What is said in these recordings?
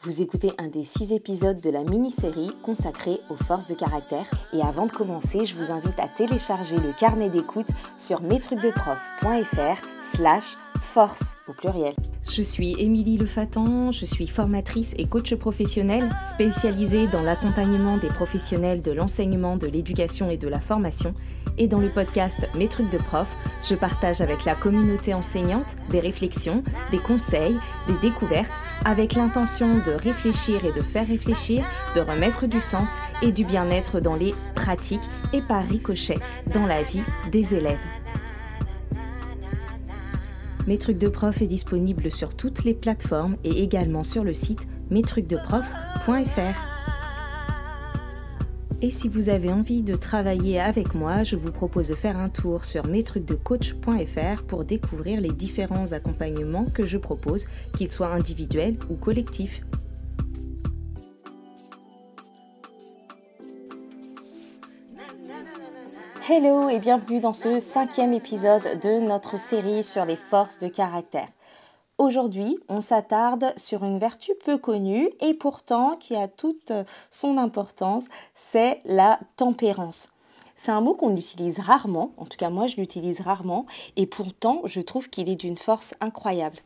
Vous écoutez un des 6 épisodes de la mini-série consacrée aux forces de caractère. Et avant de commencer, je vous invite à télécharger le carnet d'écoute sur mestrucsdeprof.fr/force au pluriel. Je suis Émilie Lefatan, je suis formatrice et coach professionnelle spécialisée dans l'accompagnement des professionnels de l'enseignement, de l'éducation et de la formation. Et dans le podcast Mes trucs de prof, je partage avec la communauté enseignante des réflexions, des conseils, des découvertes, avec l'intention de réfléchir et de faire réfléchir, de remettre du sens et du bien-être dans les pratiques et par ricochet dans la vie des élèves. Mes trucs de prof est disponible sur toutes les plateformes et également sur le site mestrucsdeprof.fr. Et si vous avez envie de travailler avec moi, je vous propose de faire un tour sur mestrucsdecoach.fr pour découvrir les différents accompagnements que je propose, qu'ils soient individuels ou collectifs. Hello et bienvenue dans ce 5e épisode de notre série sur les forces de caractère. Aujourd'hui, on s'attarde sur une vertu peu connue et pourtant qui a toute son importance, c'est la tempérance. C'est un mot qu'on utilise rarement, en tout cas moi je l'utilise rarement, et pourtant je trouve qu'il est d'une force incroyable.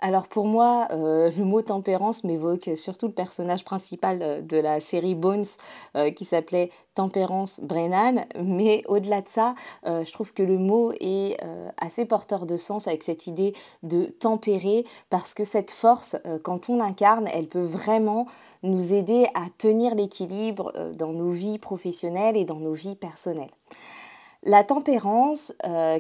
Alors pour moi, le mot tempérance m'évoque surtout le personnage principal de la série Bones qui s'appelait Temperance Brennan, mais au-delà de ça, je trouve que le mot est assez porteur de sens avec cette idée de tempérer parce que cette force, quand on l'incarne, elle peut vraiment nous aider à tenir l'équilibre dans nos vies professionnelles et dans nos vies personnelles. La tempérance,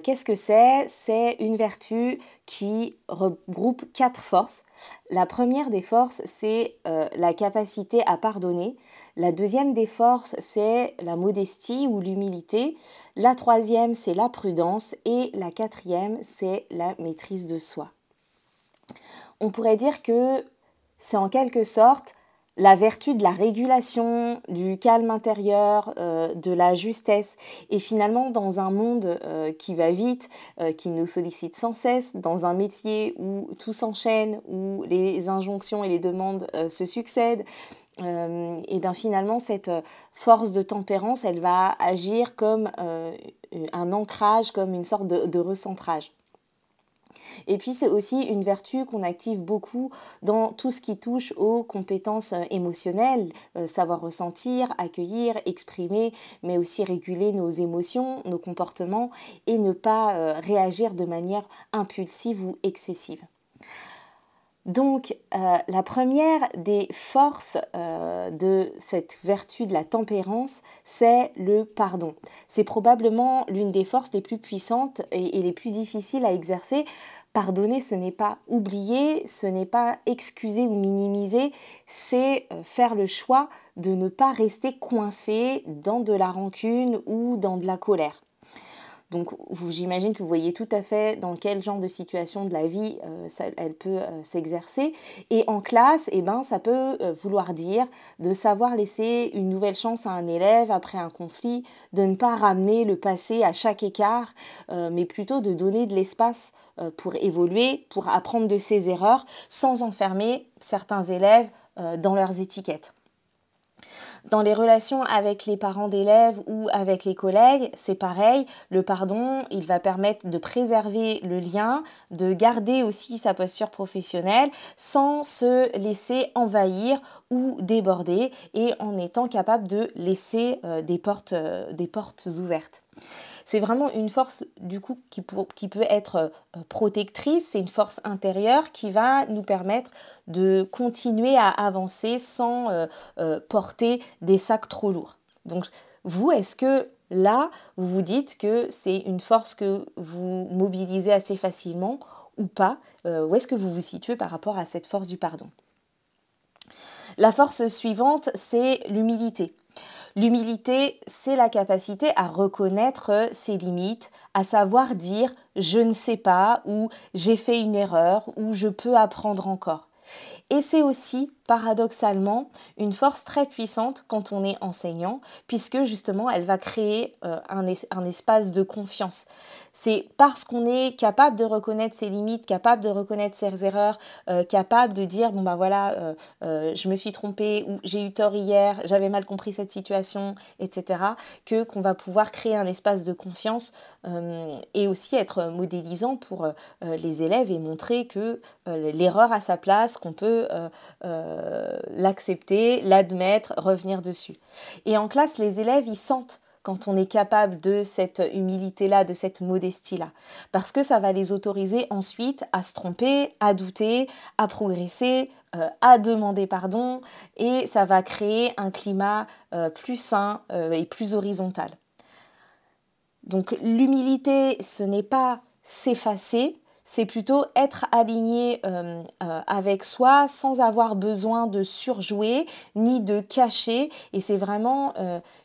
qu'est-ce que c'est ? C'est une vertu qui regroupe 4 forces. La première des forces, c'est la capacité à pardonner. La deuxième des forces, c'est la modestie ou l'humilité. La troisième, c'est la prudence. Et la quatrième, c'est la maîtrise de soi. On pourrait dire que c'est en quelque sorte la vertu de la régulation, du calme intérieur, de la justesse. Et finalement, dans un monde qui va vite, qui nous sollicite sans cesse, dans un métier où tout s'enchaîne, où les injonctions et les demandes se succèdent, et bien finalement, cette force de tempérance, elle va agir comme un ancrage, comme une sorte de recentrage. Et puis c'est aussi une vertu qu'on active beaucoup dans tout ce qui touche aux compétences émotionnelles, savoir ressentir, accueillir, exprimer, mais aussi réguler nos émotions, nos comportements et ne pas réagir de manière impulsive ou excessive. Donc, la première des forces de cette vertu de la tempérance, c'est le pardon. C'est probablement l'une des forces les plus puissantes et les plus difficiles à exercer. Pardonner, ce n'est pas oublier, ce n'est pas excuser ou minimiser, c'est faire le choix de ne pas rester coincé dans de la rancune ou dans de la colère. Donc j'imagine que vous voyez tout à fait dans quel genre de situation de la vie elle peut s'exercer. Et en classe, ça peut vouloir dire de savoir laisser une nouvelle chance à un élève après un conflit, de ne pas ramener le passé à chaque écart, mais plutôt de donner de l'espace pour évoluer, pour apprendre de ses erreurs, sans enfermer certains élèves dans leurs étiquettes. Dans les relations avec les parents d'élèves ou avec les collègues, c'est pareil. Le pardon, il va permettre de préserver le lien, de garder aussi sa posture professionnelle sans se laisser envahir ou déborder et en étant capable de laisser des portes ouvertes. C'est vraiment une force du coup qui peut être protectrice, c'est une force intérieure qui va nous permettre de continuer à avancer sans porter des sacs trop lourds. Donc vous, est-ce que là, vous vous dites que c'est une force que vous mobilisez assez facilement ou pas ? Où est-ce que vous vous situez par rapport à cette force du pardon ? La force suivante, c'est l'humilité. L'humilité, c'est la capacité à reconnaître ses limites, à savoir dire « je ne sais pas » ou « j'ai fait une erreur » ou « je peux apprendre encore ». Et c'est aussi, paradoxalement, une force très puissante quand on est enseignant, puisque justement, elle va créer un espace de confiance. C'est parce qu'on est capable de reconnaître ses limites, capable de reconnaître ses erreurs, capable de dire, bon ben voilà, je me suis trompée ou j'ai eu tort hier, j'avais mal compris cette situation, etc., qu'on va pouvoir créer un espace de confiance et aussi être modélisant pour les élèves et montrer que l'erreur a sa place, qu'on peut l'accepter, l'admettre, revenir dessus. Et en classe, les élèves, ils sentent quand on est capable de cette humilité-là, de cette modestie-là. Parce que ça va les autoriser ensuite à se tromper, à douter, à progresser, à demander pardon, et ça va créer un climat plus sain et plus horizontal. Donc l'humilité, ce n'est pas s'effacer, c'est plutôt être aligné avec soi sans avoir besoin de surjouer ni de cacher. Et c'est vraiment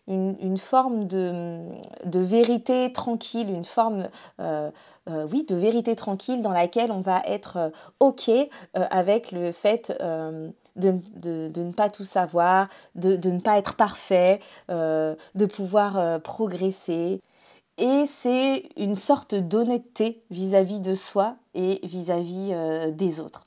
une forme de vérité tranquille, une forme de vérité tranquille dans laquelle on va être OK avec le fait de ne pas tout savoir, de ne pas être parfait, de pouvoir progresser. Et c'est une sorte d'honnêteté vis-à-vis de soi et vis-à-vis des autres.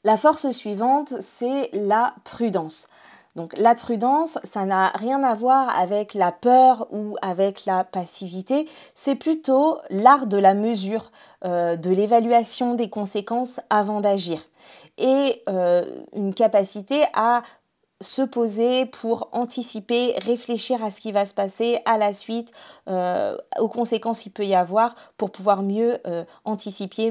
La force suivante, c'est la prudence. Donc la prudence, ça n'a rien à voir avec la peur ou avec la passivité, c'est plutôt l'art de la mesure, de l'évaluation des conséquences avant d'agir. Et une capacité à se poser pour anticiper, réfléchir à ce qui va se passer à la suite, aux conséquences qu'il peut y avoir pour pouvoir mieux anticiper,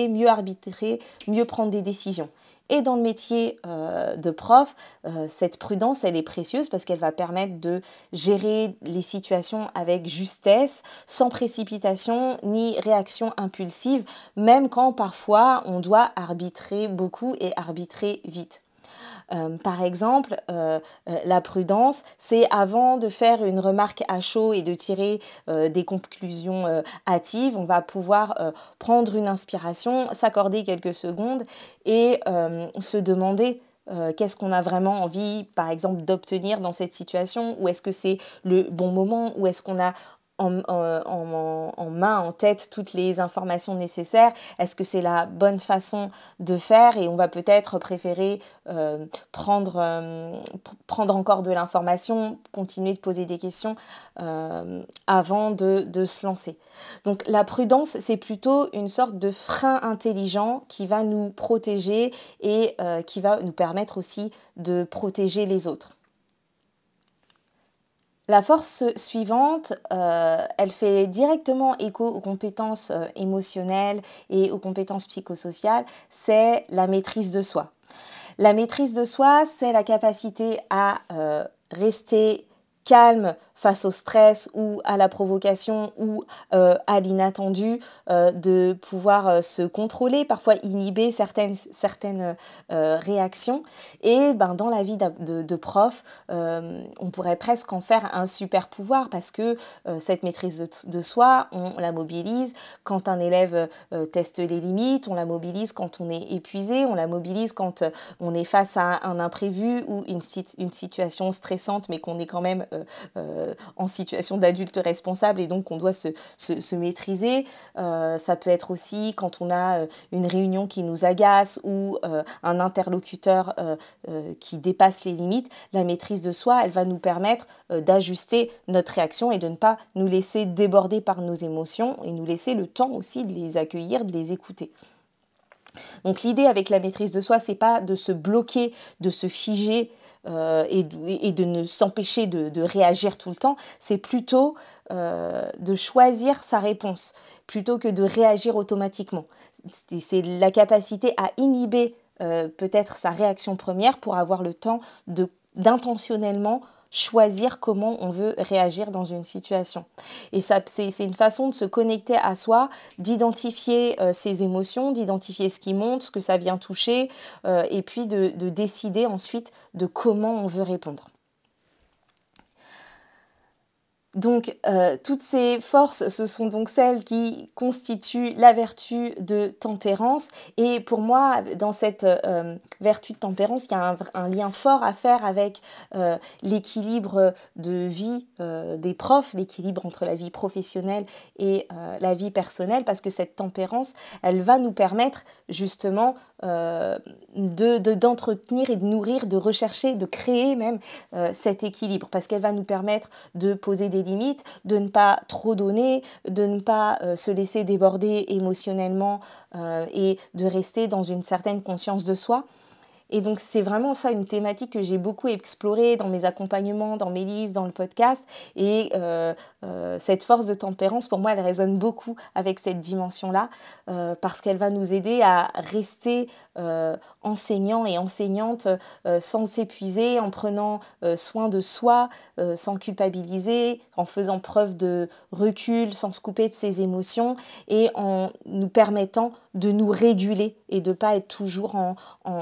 mieux arbitrer, mieux prendre des décisions. Et dans le métier de prof, cette prudence, elle est précieuse parce qu'elle va permettre de gérer les situations avec justesse, sans précipitation ni réaction impulsive, même quand parfois on doit arbitrer beaucoup et arbitrer vite. Par exemple, la prudence, c'est avant de faire une remarque à chaud et de tirer des conclusions hâtives, on va pouvoir prendre une inspiration, s'accorder quelques secondes et se demander qu'est-ce qu'on a vraiment envie, par exemple, d'obtenir dans cette situation, ou est-ce que c'est le bon moment, ou est-ce qu'on a en tête toutes les informations nécessaires, est-ce que c'est la bonne façon de faire et on va peut-être préférer prendre encore de l'information, continuer de poser des questions avant de se lancer. Donc la prudence, c'est plutôt une sorte de frein intelligent qui va nous protéger et qui va nous permettre aussi de protéger les autres. La force suivante, elle fait directement écho aux compétences émotionnelles et aux compétences psychosociales, c'est la maîtrise de soi. La maîtrise de soi, c'est la capacité à rester calme face au stress ou à la provocation ou à l'inattendu, de pouvoir se contrôler, parfois inhiber certaines réactions. Et dans la vie de prof, on pourrait presque en faire un super pouvoir parce que cette maîtrise de soi, on la mobilise quand un élève teste les limites, on la mobilise quand on est épuisé, on la mobilise quand on est face à un imprévu ou une situation stressante mais qu'on est quand même en situation d'adulte responsable et donc on doit se maîtriser. Ça peut être aussi quand on a une réunion qui nous agace ou un interlocuteur qui dépasse les limites. La maîtrise de soi, elle va nous permettre d'ajuster notre réaction et de ne pas nous laisser déborder par nos émotions et nous laisser le temps aussi de les accueillir, de les écouter. Donc l'idée avec la maîtrise de soi, c'est pas de se bloquer, de se figer et de ne s'empêcher de réagir tout le temps, c'est plutôt de choisir sa réponse plutôt que de réagir automatiquement. C'est la capacité à inhiber peut-être sa réaction première pour avoir le temps d'intentionnellement choisir comment on veut réagir dans une situation. Et ça, c'est une façon de se connecter à soi, d'identifier ses émotions, d'identifier ce qui monte, ce que ça vient toucher, et puis de décider ensuite de comment on veut répondre. Donc, toutes ces forces, ce sont donc celles qui constituent la vertu de tempérance. Et pour moi, dans cette vertu de tempérance, il y a un lien fort à faire avec l'équilibre de vie des profs, l'équilibre entre la vie professionnelle et la vie personnelle, parce que cette tempérance, elle va nous permettre justement d'entretenir et de nourrir, de rechercher, de créer même cet équilibre, parce qu'elle va nous permettre de poser des limites, de ne pas trop donner, de ne pas se laisser déborder émotionnellement et de rester dans une certaine conscience de soi. Et donc, c'est vraiment ça, une thématique que j'ai beaucoup explorée dans mes accompagnements, dans mes livres, dans le podcast. Et cette force de tempérance, pour moi, elle résonne beaucoup avec cette dimension-là, parce qu'elle va nous aider à rester enseignants et enseignantes sans s'épuiser, en prenant soin de soi, sans culpabiliser, en faisant preuve de recul, sans se couper de ses émotions et en nous permettant de nous réguler et de ne pas être toujours en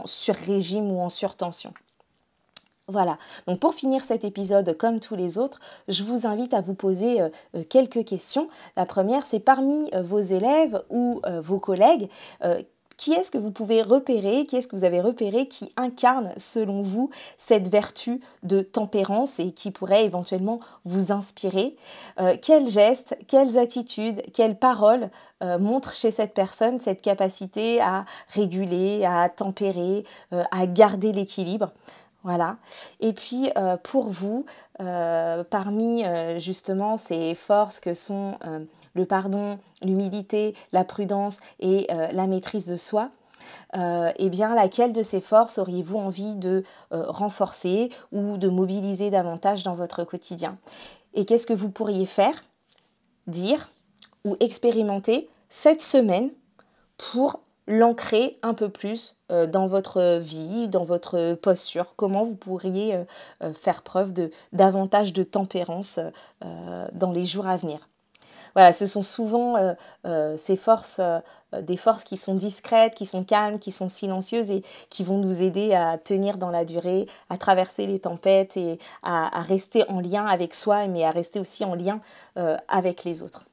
sur-régime ou en surtension. Voilà, donc pour finir cet épisode comme tous les autres, je vous invite à vous poser quelques questions. La première, c'est parmi vos élèves ou vos collègues, qui est-ce que vous pouvez repérer, qui est-ce que vous avez repéré qui incarne selon vous cette vertu de tempérance et qui pourrait éventuellement vous inspirer? Quels gestes, quelles attitudes, quelles paroles montrent chez cette personne cette capacité à réguler, à tempérer, à garder l'équilibre? Voilà. Et puis pour vous, parmi justement ces forces que sont le pardon, l'humilité, la prudence et la maîtrise de soi, eh bien laquelle de ces forces auriez-vous envie de renforcer ou de mobiliser davantage dans votre quotidien? Et qu'est-ce que vous pourriez faire, dire ou expérimenter cette semaine pour l'ancrer un peu plus dans votre vie, dans votre posture? Comment vous pourriez faire preuve de davantage de tempérance dans les jours à venir? Voilà, ce sont souvent ces forces, des forces qui sont discrètes, qui sont calmes, qui sont silencieuses et qui vont nous aider à tenir dans la durée, à traverser les tempêtes et à rester en lien avec soi, mais à rester aussi en lien avec les autres.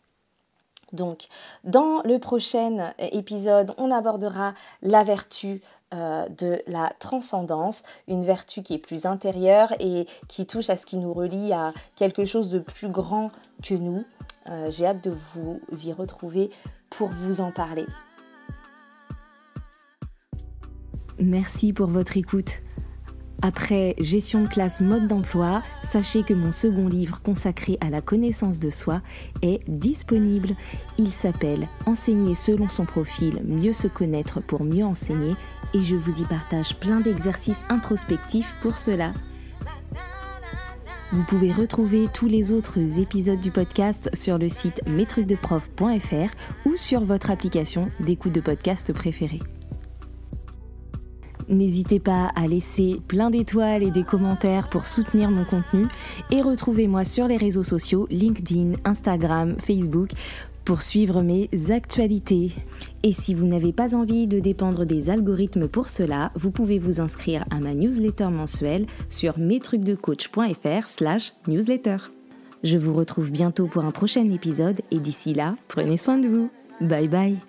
Donc, dans le prochain épisode, on abordera la vertu de la transcendance, une vertu qui est plus intérieure et qui touche à ce qui nous relie à quelque chose de plus grand que nous. J'ai hâte de vous y retrouver pour vous en parler. Merci pour votre écoute. Après Gestion de classe mode d'emploi, sachez que mon second livre consacré à la connaissance de soi est disponible. Il s'appelle Enseigner selon son profil, mieux se connaître pour mieux enseigner et je vous y partage plein d'exercices introspectifs pour cela. Vous pouvez retrouver tous les autres épisodes du podcast sur le site mestrucsdeprof.fr ou sur votre application d'écoute de podcast préférée. N'hésitez pas à laisser plein d'étoiles et des commentaires pour soutenir mon contenu et retrouvez-moi sur les réseaux sociaux LinkedIn, Instagram, Facebook pour suivre mes actualités. Et si vous n'avez pas envie de dépendre des algorithmes pour cela, vous pouvez vous inscrire à ma newsletter mensuelle sur mestrucsdecoach.fr/newsletter. Je vous retrouve bientôt pour un prochain épisode et d'ici là, prenez soin de vous. Bye bye.